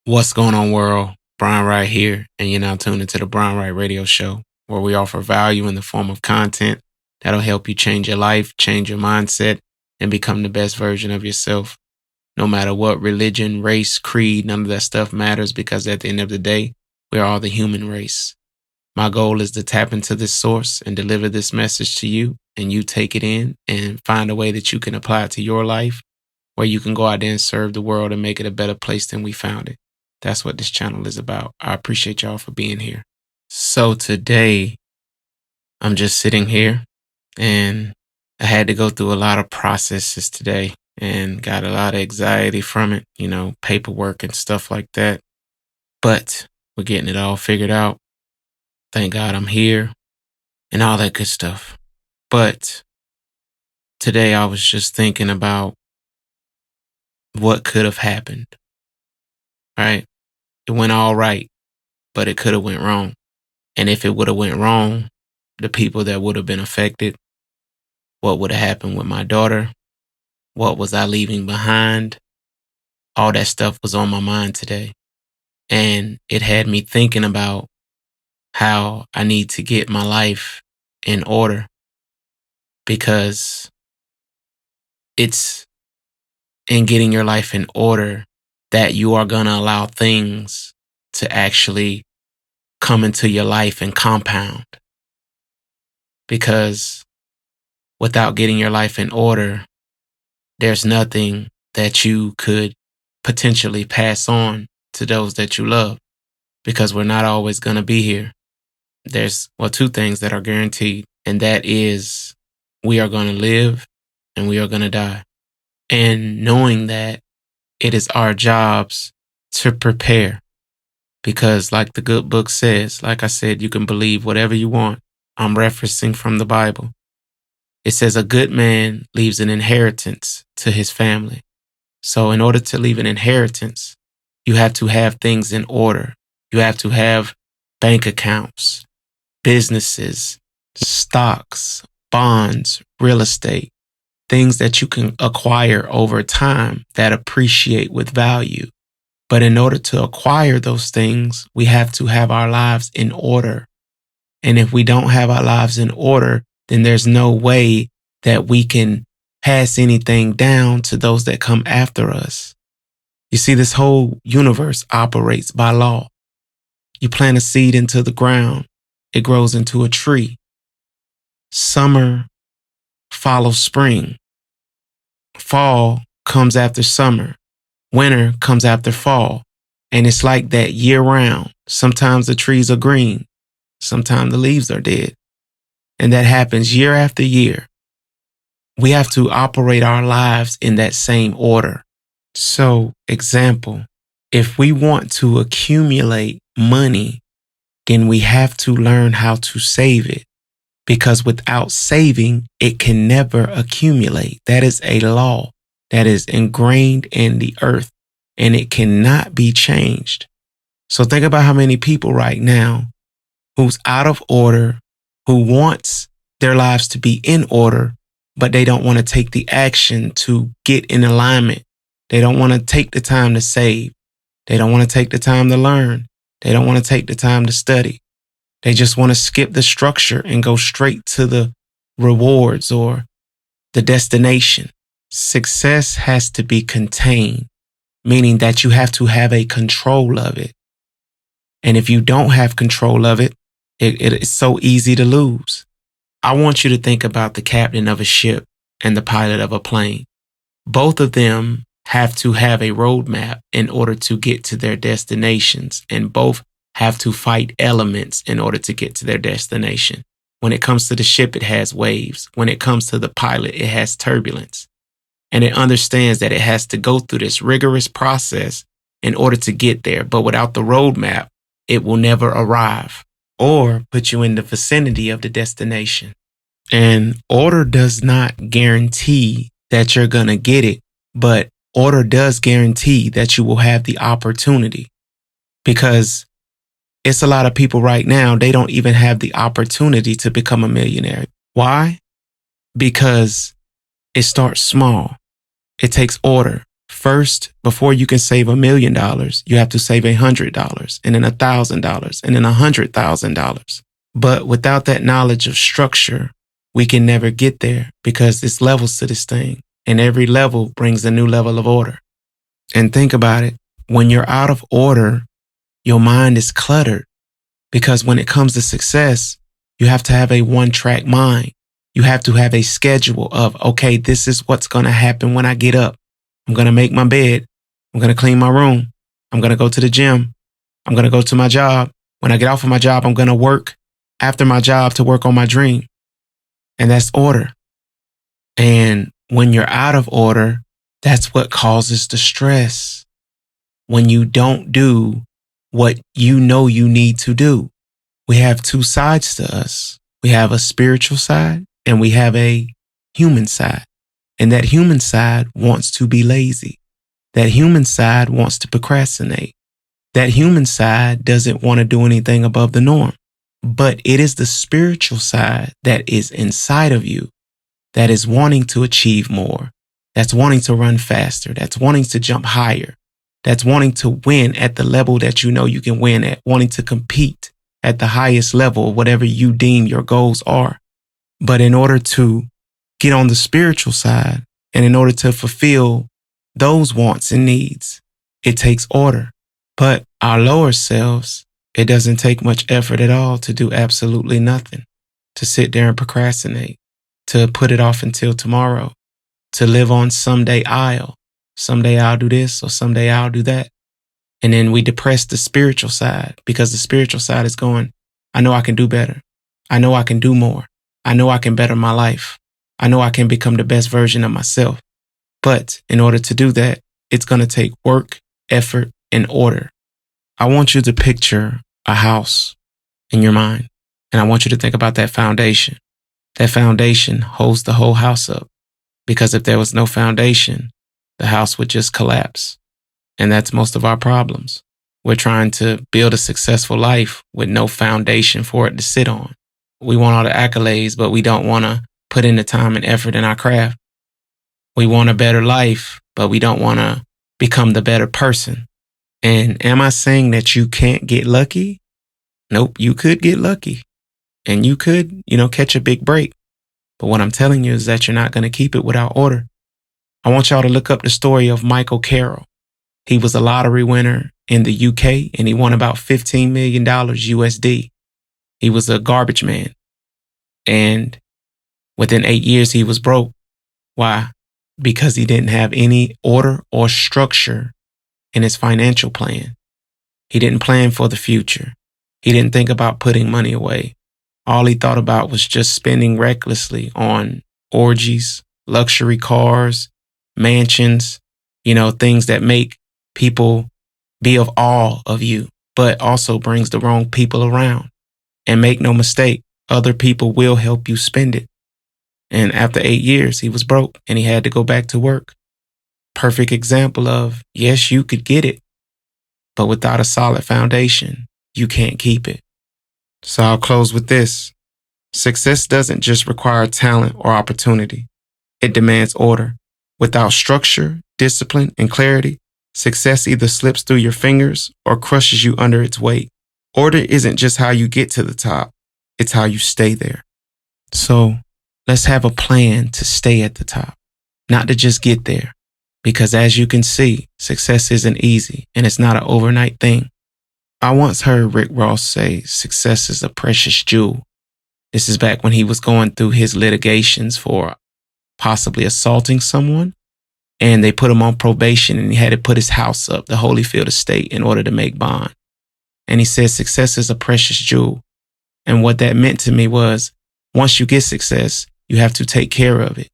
What's going on, world? Brian Wright here, and you're now tuned into the Brian Wright Radio Show, where we offer value in the form of content that'll help you change your life, change your mindset, and become the best version of yourself. No matter what religion, race, creed, none of that stuff matters because at the end of the day, we're all the human race. My goal is to tap into this source and deliver this message to you, and you take it in and find a way that you can apply it to your life, where you can go out there and serve the world and make it a better place than we found it. That's what this channel is about. I appreciate y'all for being here. So today, I'm just sitting here and I had to go through a lot of processes today and got a lot of anxiety from it, paperwork and stuff like that. But we're getting it all figured out. Thank God I'm here and all that good stuff. But today I was just thinking about what could have happened, right? It went all right, but it could have went wrong. And if it would have went wrong, the people that would have been affected, what would have happened with my daughter? What was I leaving behind? All that stuff was on my mind today. And it had me thinking about how I need to get my life in order, because it's in getting your life in order that you are going to allow things to actually come into your life and compound. Because without getting your life in order, there's nothing that you could potentially pass on to those that you love, because we're not always going to be here. There's, two things that are guaranteed, and that is we are going to live and we are going to die. And knowing that, it is our jobs to prepare, because like the good book says, like I said, you can believe whatever you want. I'm referencing from the Bible. It says a good man leaves an inheritance to his family. So in order to leave an inheritance, you have to have things in order. You have to have bank accounts, businesses, stocks, bonds, real estate, things that you can acquire over time that appreciate with value. But in order to acquire those things, we have to have our lives in order. And if we don't have our lives in order, then there's no way that we can pass anything down to those that come after us. You see, this whole universe operates by law. You plant a seed into the ground, it grows into a tree. Summer follows spring. Fall comes after summer. Winter comes after fall. And it's like that year round. Sometimes the trees are green. Sometimes the leaves are dead. And that happens year after year. We have to operate our lives in that same order. So, example, if we want to accumulate money, then we have to learn how to save it. Because without saving, it can never accumulate. That is a law that is ingrained in the earth, and it cannot be changed. So think about how many people right now who's out of order, who wants their lives to be in order, but they don't want to take the action to get in alignment. They don't want to take the time to save. They don't want to take the time to learn. They don't want to take the time to study. They just want to skip the structure and go straight to the rewards or the destination. Success has to be contained, meaning that you have to have a control of it. And if you don't have control of it, it's so easy to lose. I want you to think about the captain of a ship and the pilot of a plane. Both of them have to have a roadmap in order to get to their destinations, and both have to fight elements in order to get to their destination. When it comes to the ship, it has waves. When it comes to the pilot, it has turbulence. And it understands that it has to go through this rigorous process in order to get there. But without the roadmap, it will never arrive or put you in the vicinity of the destination. And order does not guarantee that you're going to get it, but order does guarantee that you will have the opportunity. Because it's a lot of people right now, they don't even have the opportunity to become a millionaire. Why? Because it starts small. It takes order. First, before you can save $1 million, you have to save $100 and then $1,000 and then $100,000. But without that knowledge of structure, we can never get there because there's levels to this thing. And every level brings a new level of order. And think about it. When you're out of order, your mind is cluttered because when it comes to success, you have to have a one-track mind. You have to have a schedule of, okay, this is what's going to happen when I get up. I'm going to make my bed. I'm going to clean my room. I'm going to go to the gym. I'm going to go to my job. When I get off of my job, I'm going to work after my job to work on my dream. And that's order. And when you're out of order, that's what causes the stress. When you don't do what you know you need to do. We have two sides to us. We have a spiritual side and we have a human side. And that human side wants to be lazy. That human side wants to procrastinate. That human side doesn't want to do anything above the norm. But it is the spiritual side that is inside of you that is wanting to achieve more, that's wanting to run faster, that's wanting to jump higher, that's wanting to win at the level that you know you can win at, wanting to compete at the highest level, whatever you deem your goals are. But in order to get on the spiritual side and in order to fulfill those wants and needs, it takes order. But our lower selves, it doesn't take much effort at all to do absolutely nothing, to sit there and procrastinate, to put it off until tomorrow, to live on someday I'll. Someday I'll do this or someday I'll do that. And then we depress the spiritual side because the spiritual side is going, I know I can do better. I know I can do more. I know I can better my life. I know I can become the best version of myself. But in order to do that, it's going to take work, effort, and order. I want you to picture a house in your mind, and I want you to think about that foundation. That foundation holds the whole house up, because if there was no foundation, the house would just collapse. And that's most of our problems. We're trying to build a successful life with no foundation for it to sit on. We want all the accolades, but we don't want to put in the time and effort in our craft. We want a better life, but we don't want to become the better person. And am I saying that you can't get lucky? Nope, you could get lucky. And you could, catch a big break. But what I'm telling you is that you're not going to keep it without order. I want y'all to look up the story of Michael Carroll. He was a lottery winner in the UK and he won about $15 million USD. He was a garbage man. And within 8 years, he was broke. Why? Because he didn't have any order or structure in his financial plan. He didn't plan for the future. He didn't think about putting money away. All he thought about was just spending recklessly on orgies, luxury cars, mansions, things that make people be of awe of you, but also brings the wrong people around. And make no mistake, other people will help you spend it. And after 8 years, he was broke and he had to go back to work. Perfect example of, yes, you could get it, but without a solid foundation, you can't keep it. So I'll close with this. Success doesn't just require talent or opportunity. It demands order. Without structure, discipline, and clarity, success either slips through your fingers or crushes you under its weight. Order isn't just how you get to the top, it's how you stay there. So let's have a plan to stay at the top, not to just get there. Because as you can see, success isn't easy and it's not an overnight thing. I once heard Rick Ross say success is a precious jewel. This is back when he was going through his litigations for possibly assaulting someone. And they put him on probation and he had to put his house up, the Holyfield estate, in order to make bond. And he said success is a precious jewel. And what that meant to me was once you get success, you have to take care of it.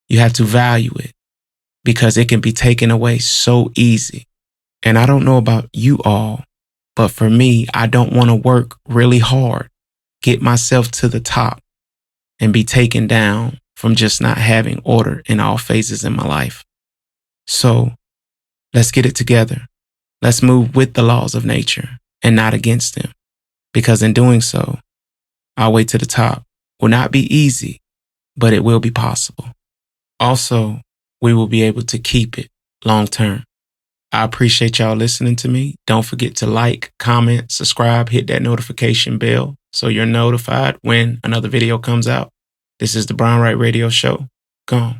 You have to value it because it can be taken away so easy. And I don't know about you all, but for me, I don't want to work really hard, get myself to the top, and be taken down from just not having order in all phases in my life. So let's get it together. Let's move with the laws of nature and not against them. Because in doing so, our way to the top will not be easy, but it will be possible. Also, we will be able to keep it long term. I appreciate y'all listening to me. Don't forget to like, comment, subscribe, hit that notification bell so you're notified when another video comes out. This is the Brown Right Radio Show. Gone.